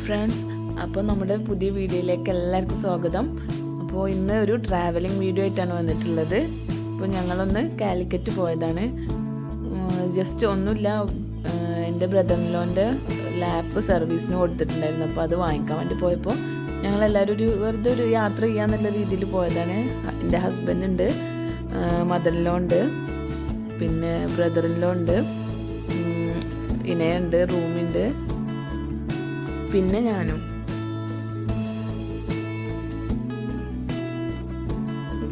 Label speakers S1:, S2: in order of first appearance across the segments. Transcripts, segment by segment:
S1: Friends, അപ്പോൾ നമ്മുടെ പുതിയ വീഡിയോയിലേക്ക് എല്ലാവർക്കും സ്വാഗതം. അപ്പോൾ ഇന്ന് ഒരു ട്രാവലിംഗ് വീഡിയോ ആയിട്ടാണ് വന്നിട്ടുള്ളത്. അപ്പോൾ ഞങ്ങളൊന്ന് കാലിക്കറ്റ് പോയതാണ്. ജസ്റ്റ് ഒന്നുമില്ല, എൻ്റെ ബ്രദറിൻ്റെ ലാപ്പ് സർവീസിന് കൊടുത്തിട്ടുണ്ടായിരുന്നു. അപ്പോൾ അത് വാങ്ങിക്കാൻ വേണ്ടി പോയപ്പോൾ ഞങ്ങളെല്ലാവരും വെറുതെ ഒരു യാത്ര ചെയ്യാന്നുള്ള രീതിയിൽ പോയതാണ്. എൻ്റെ ഹസ്ബൻഡ് ഉണ്ട്, മദർ-ഇൻ-ലോ ഉണ്ട്, പിന്നെ ബ്രദർ-ഇൻ-ലോ ഉണ്ട്, ഇനയുണ്ട്, റൂമുണ്ട്, പിന്നെ ഞാനും.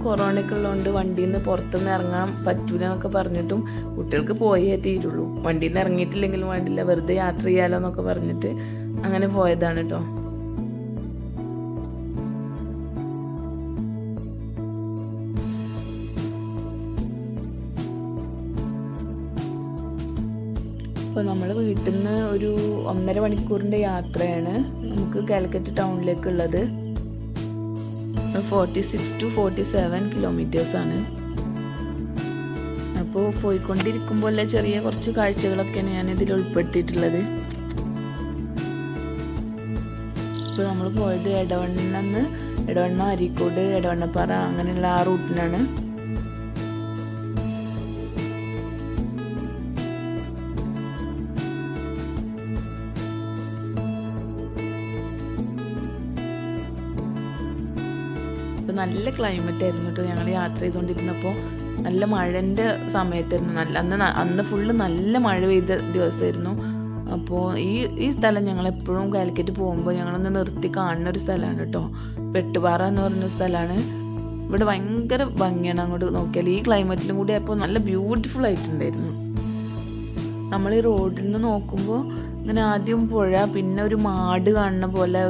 S1: കൊറോണയൊക്കെ ഉള്ളതുകൊണ്ട് വണ്ടിയിൽ നിന്ന് പുറത്തുനിന്ന് ഇറങ്ങാൻ പറ്റൂല എന്നൊക്കെ പറഞ്ഞിട്ടും കുട്ടികൾക്ക് പോയേ തീരുള്ളൂ. വണ്ടിയിൽ നിന്ന് ഇറങ്ങിയിട്ടില്ലെങ്കിലും വേണ്ടില്ല, വെറുതെ യാത്ര ചെയ്യാലോ എന്നൊക്കെ പറഞ്ഞിട്ട് അങ്ങനെ പോയതാണ് കേട്ടോ. അപ്പോൾ നമ്മൾ വീട്ടിൽ നിന്ന് ഒരു 1.5 മണിക്കൂറിൻ്റെ യാത്രയാണ് നമുക്ക് കാലിക്കറ്റ് ടൗണിലേക്കുള്ളത്. 46 to 47 കിലോമീറ്റേഴ്സാണ്. അപ്പോൾ പോയിക്കൊണ്ടിരിക്കുമ്പോൾ ചെറിയ കുറച്ച് കാഴ്ചകളൊക്കെയാണ് ഞാൻ ഇതിൽ ഉൾപ്പെടുത്തിയിട്ടുള്ളത്. ഇപ്പോൾ നമ്മൾ പോയത് എടവണ്ണ, അരീക്കോട്, എടവണ്ണപ്പാറ അങ്ങനെയുള്ള ആ റൂട്ടിനാണ്. അപ്പോൾ നല്ല ക്ലൈമറ്റ് ആയിരുന്നു കേട്ടോ. ഞങ്ങൾ യാത്ര ചെയ്തുകൊണ്ടിരുന്നപ്പോൾ നല്ല മഴൻ്റെ സമയത്തായിരുന്നു. അന്ന് ഫുള്ള് നല്ല മഴ പെയ്ത ദിവസമായിരുന്നു. അപ്പോൾ ഈ സ്ഥലം ഞങ്ങൾ എപ്പോഴും കാലിക്കറ്റ് പോകുമ്പോൾ ഞങ്ങളൊന്ന് നിർത്തി കാണുന്ന ഒരു സ്ഥലമാണ് കേട്ടോ. വെട്ടുപാറ എന്ന് പറഞ്ഞ സ്ഥലമാണ്. ഇവിടെ ഭയങ്കര ഭംഗിയാണ് അങ്ങോട്ട് നോക്കിയാൽ. ഈ ക്ലൈമറ്റിലും കൂടി അപ്പോൾ നല്ല ബ്യൂട്ടിഫുൾ ആയിട്ടുണ്ടായിരുന്നു. നമ്മൾ ഈ റോഡിൽ നിന്ന് നോക്കുമ്പോൾ ഇങ്ങനെ ആദ്യം പുഴ, പിന്നെ ഒരു മാട് കാണുന്ന പോലെ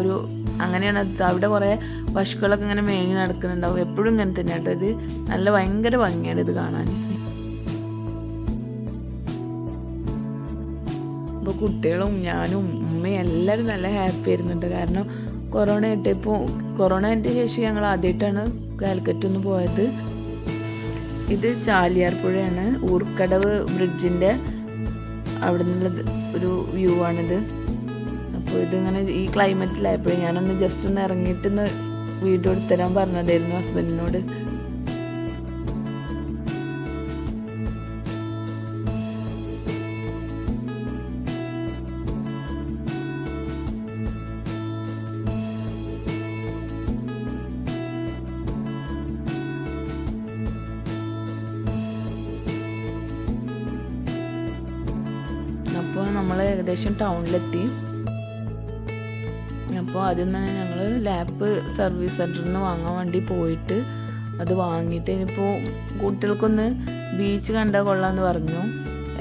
S1: അങ്ങനെയാണ് അത്. അവിടെ കുറേ പശുക്കളൊക്കെ ഇങ്ങനെ മേഞ്ഞ് നടക്കുന്നുണ്ടാവും. എപ്പോഴും ഇങ്ങനെ തന്നെ കേട്ടോ. ഇത് ഭയങ്കര ഭംഗിയാണ് ഇത് കാണാൻ. അപ്പോൾ കുട്ടികളും ഞാനും ഉമ്മയും എല്ലാവരും നല്ല ഹാപ്പി ആയിരുന്നുണ്ട്. കാരണം കൊറോണ ശേഷം ഞങ്ങൾ ആദ്യമായിട്ടാണ് കാലിക്കറ്റ് ഒന്ന് പോയത്. ഇത് ചാലിയാർ പുഴയാണ്. ഊർക്കടവ് ബ്രിഡ്ജിൻ്റെ അവിടെ നിന്നുള്ളത് ഒരു വ്യൂ ആണിത്. അപ്പോൾ ഇതിങ്ങനെ ഈ ക്ലൈമറ്റിലായപ്പോഴേ ഞാനൊന്ന് ജസ്റ്റ് ഒന്ന് ഇറങ്ങിയിട്ടൊന്ന് വീഡിയോ എടുത്തരാൻ പറഞ്ഞതായിരുന്നു ഹസ്ബൻഡിനോട്. അപ്പോൾ നമ്മൾ ഏകദേശം ടൗണിലെത്തി. അപ്പോൾ അതിൽ നിന്ന് ഞങ്ങൾ ലാപ്പ് സർവീസ് സെൻറ്ററിൽ നിന്ന് വാങ്ങാൻ വേണ്ടി പോയിട്ട് അത് വാങ്ങിയിട്ട് ഇനിയിപ്പോൾ കുട്ടികൾക്കൊന്ന് ബീച്ച് കണ്ടാൽ കൊള്ളാമെന്ന് പറഞ്ഞു.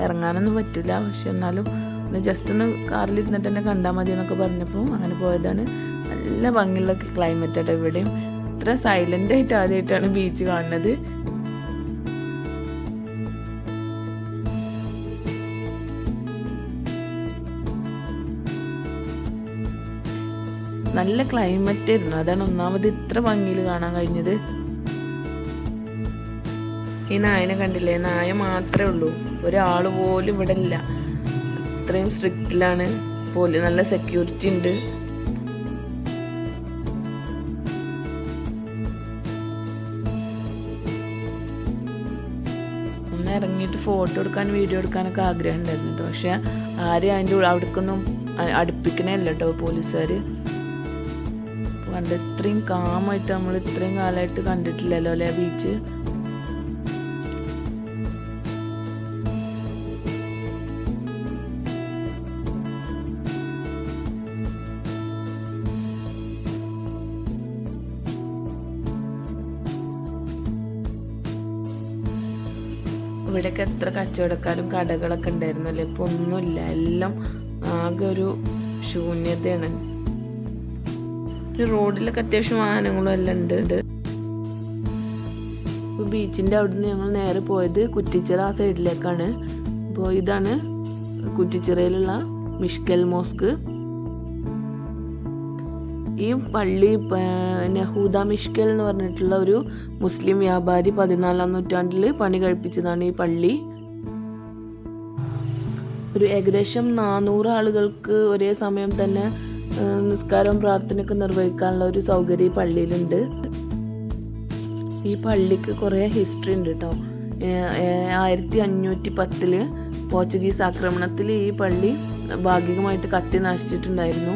S1: ഇറങ്ങാനൊന്നും പറ്റില്ല, പക്ഷെ എന്നാലും ഒന്ന് ജസ്റ്റ് ഒന്ന് കാറിലിരുന്നിട്ട് തന്നെ കണ്ടാൽ മതി എന്നൊക്കെ പറഞ്ഞപ്പോൾ അങ്ങനെ പോയതാണ്. നല്ല ഭംഗിയുള്ള ക്ലൈമറ്റ് ആട്ടോ ഇവിടെയും. ഇത്ര സൈലൻ്റ് ആയിട്ട് ആദ്യമായിട്ടാണ് ബീച്ച് കാണുന്നത്. നല്ല ക്ലൈമറ്റ് ആയിരുന്നു, അതാണ് ഒന്നാമത് ഇത്ര ഭംഗിയിൽ കാണാൻ കഴിഞ്ഞത്. ഈ നായനെ കണ്ടില്ലേ? നായ മാത്രമേ ഉള്ളൂ, ഒരാൾ പോലും ഇവിടെ ഇല്ല. അത്രയും സ്ട്രിക്റ്റിലാണ് പോലും, നല്ല സെക്യൂരിറ്റി ഉണ്ട്. ഒന്ന് ഇറങ്ങിയിട്ട് ഫോട്ടോ എടുക്കാൻ, വീഡിയോ എടുക്കാനൊക്കെ ആഗ്രഹം ഉണ്ടായിരുന്നു കേട്ടോ. പക്ഷെ ആരും അതിൻ്റെ അവിടേക്കൊന്നും അടുപ്പിക്കണേ അല്ല കേട്ടോ പോലീസുകാർ. കണ്ട് ഇത്രയും കാമായിട്ട് നമ്മൾ ഇത്രയും കാലമായിട്ട് കണ്ടിട്ടില്ലല്ലോ അല്ലേ ബീച്ച്. ഇവിടെയൊക്കെ എത്ര കച്ചവടക്കാരും കടകളൊക്കെ ഉണ്ടായിരുന്നു അല്ലേ. ഇപ്പൊ ഒന്നുമില്ല, എല്ലാം ആകെ ഒരു ശൂന്യതയാണ്. റോഡിലൊക്കെ അത്യാവശ്യം വാഹനങ്ങളും എല്ലാം ഉണ്ട്. ഇപ്പോൾ ബീച്ചിൻ്റെ അവിടെ നിന്ന് ഞങ്ങൾ നേരെ പോയത് കുറ്റിച്ചിറ ആ സൈഡിലേക്കാണ്. അപ്പോൾ ഇതാണ് കുറ്റിച്ചിറയിലുള്ള മിഷ്കൽ മോസ്ക്. ഈ പള്ളി യഹൂദ മിഷ്കൽ എന്ന് പറഞ്ഞിട്ടുള്ള ഒരു മുസ്ലിം വ്യാപാരി 14-ാം നൂറ്റാണ്ടിൽ പണി കഴിപ്പിച്ചതാണ് ഈ പള്ളി. ഒരു ഏകദേശം 400 ആളുകൾക്ക് ഒരേ സമയം തന്നെ നിസ്കാരവും പ്രാർത്ഥനയൊക്കെ നിർവഹിക്കാനുള്ള ഒരു സൗകര്യം ഈ പള്ളിയിലുണ്ട്. ഈ പള്ളിക്ക് കുറേ ഹിസ്റ്ററി ഉണ്ട് കേട്ടോ. 1510 പോർച്ചുഗീസ് ആക്രമണത്തിൽ ഈ പള്ളി ഭാഗികമായിട്ട് കത്തി നശിച്ചിട്ടുണ്ടായിരുന്നു.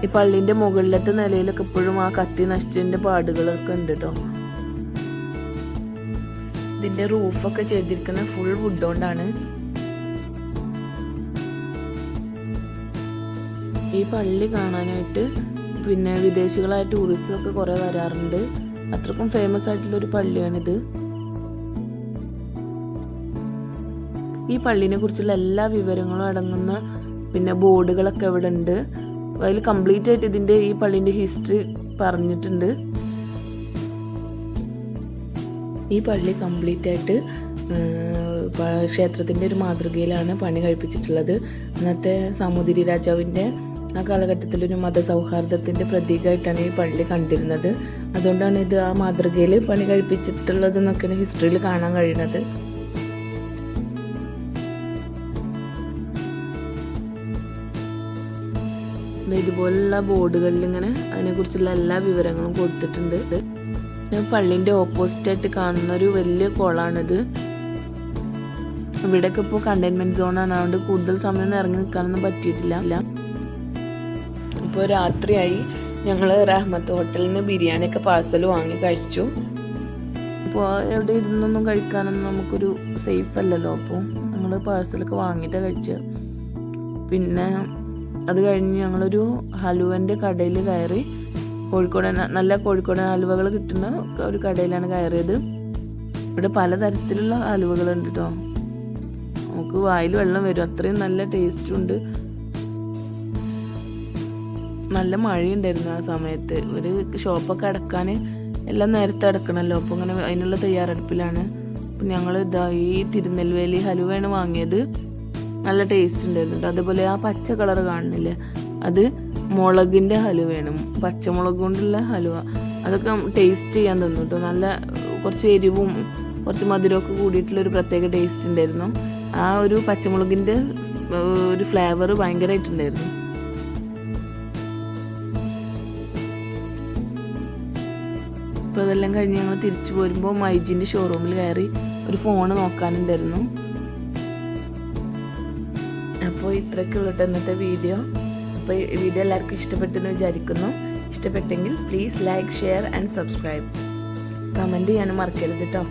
S1: ഈ പള്ളിന്റെ മുകളിലത്തെ നിലയിലൊക്കെ ഇപ്പോഴും ആ കത്തി നശിച്ചതിന്റെ പാടുകളൊക്കെ ഉണ്ട് കേട്ടോ. ഇതിന്റെ റൂഫൊക്കെ ചെയ്തിരിക്കുന്ന ഫുൾ വുഡ് കൊണ്ടാണ്. ഈ പള്ളി കാണാനായിട്ട് പിന്നെ വിദേശികളായ ടൂറിസ്റ്റൊക്കെ കുറെ വരാറുണ്ട്. അത്രക്കും ഫേമസ് ആയിട്ടുള്ള ഒരു പള്ളിയാണിത്. ഈ പള്ളിനെ കുറിച്ചുള്ള എല്ലാ വിവരങ്ങളും അടങ്ങുന്ന പിന്നെ ബോർഡുകളൊക്കെ ഇവിടെ ഉണ്ട്. അതിൽ കംപ്ലീറ്റ് ആയിട്ട് ഇതിന്റെ ഈ പള്ളിന്റെ ഹിസ്റ്ററി പറഞ്ഞിട്ടുണ്ട്. ഈ പള്ളി കംപ്ലീറ്റ് ആയിട്ട് ക്ഷേത്രത്തിന്റെ ഒരു മാതൃകയിലാണ് പണി കഴിപ്പിച്ചിട്ടുള്ളത്. അന്നത്തെ സാമൂതിരി രാജാവിന്റെ ആ കാലഘട്ടത്തിൽ ഒരു മതസൗഹാർദ്ദത്തിന്റെ പ്രതീകമായിട്ടാണ് ഈ പള്ളി കണ്ടിരുന്നത്. അതുകൊണ്ടാണ് ഇത് ആ മാതൃകയിൽ പണി കഴിപ്പിച്ചിട്ടുള്ളത് എന്നൊക്കെയാണ് ഹിസ്റ്ററിയിൽ കാണാൻ കഴിയുന്നത്. ഇതുപോലുള്ള ബോർഡുകളിൽ ഇങ്ങനെ അതിനെക്കുറിച്ചുള്ള എല്ലാ വിവരങ്ങളും കൊടുത്തിട്ടുണ്ട്. പള്ളിന്റെ ഓപ്പോസിറ്റ് ആയിട്ട് കാണുന്ന ഒരു വലിയ കുളമാണിത്. ഇവിടെയൊക്കെ ഇപ്പോൾ കണ്ടെയ്ൻമെന്റ് സോണാണ്, അതുകൊണ്ട് കൂടുതൽ സമയം ഇറങ്ങി നിൽക്കാനൊന്നും പറ്റിയിട്ടില്ല. ഇപ്പോൾ രാത്രിയായി. ഞങ്ങൾ റഹ്മത്ത് ഹോട്ടലിൽ നിന്ന് ബിരിയാണിയൊക്കെ പാഴ്സൽ വാങ്ങി കഴിച്ചു. അപ്പോൾ എവിടെ ഇരുന്നൊന്നും കഴിക്കാനൊന്നും നമുക്കൊരു സേഫ് അല്ലല്ലോ. അപ്പോൾ ഞങ്ങൾ പാഴ്സലൊക്കെ വാങ്ങിയിട്ടാണ് കഴിച്ചത്. പിന്നെ അത് കഴിഞ്ഞ് ഞങ്ങളൊരു ഹലുവൻ്റെ കടയിൽ കയറി. നല്ല കോഴിക്കോടൻ ഹലുവകൾ കിട്ടുന്ന ഒരു കടയിലാണ് കയറിയത്. ഇവിടെ പലതരത്തിലുള്ള ഹലുവകളുണ്ട് കേട്ടോ. നമുക്ക് വായിൽ വെള്ളം വരും, അത്രയും നല്ല ടേസ്റ്റ് ഉണ്ട്. നല്ല മഴയുണ്ടായിരുന്നു ആ സമയത്ത്. ഒരു ഷോപ്പൊക്കെ അടക്കാൻ എല്ലാം നേരത്തെ അടക്കണമല്ലോ. അപ്പോൾ ഇങ്ങനെ അതിനുള്ള തയ്യാറെടുപ്പിലാണ്. അപ്പം ഞങ്ങൾ ഈ തിരുനെൽവേലി ഹലുവയാണ് വാങ്ങിയത്. നല്ല ടേസ്റ്റ് ഉണ്ടായിരുന്നു. അതേപോലെ ആ പച്ച കളർ കാണുന്നില്ലേ, അത് മുളകിൻ്റെ ഹലുവയാണ്. പച്ചമുളക് കൊണ്ടുള്ള ഹലുവ. അതൊക്കെ ടേസ്റ്റ് ചെയ്യാൻ തന്നു കേട്ടോ. നല്ല കുറച്ച് എരിവും കുറച്ച് മധുരമൊക്കെ കൂടിയിട്ടുള്ളൊരു പ്രത്യേക ടേസ്റ്റ് ഉണ്ടായിരുന്നു. ആ ഒരു പച്ചമുളകിൻ്റെ ഒരു ഫ്ലേവർ ഭയങ്കരമായിട്ടുണ്ടായിരുന്നു. അപ്പോൾ അതെല്ലാം കഴിഞ്ഞ് ഞങ്ങൾ തിരിച്ചു പോരുമ്പോൾ മൈജിൻ്റെ ഷോറൂമിൽ കയറി ഒരു ഫോണ് നോക്കാനുണ്ടായിരുന്നു. അപ്പോൾ ഇത്രയൊക്കെ ഉള്ളൂ ഇന്നത്തെ വീഡിയോ. അപ്പോൾ ഈ വീഡിയോ എല്ലാവർക്കും ഇഷ്ടപ്പെട്ടെന്ന് വിചാരിക്കുന്നു. ഇഷ്ടപ്പെട്ടെങ്കിൽ please like, share and subscribe. Comment ചെയ്യാനും മറക്കരുത് കേട്ടോ.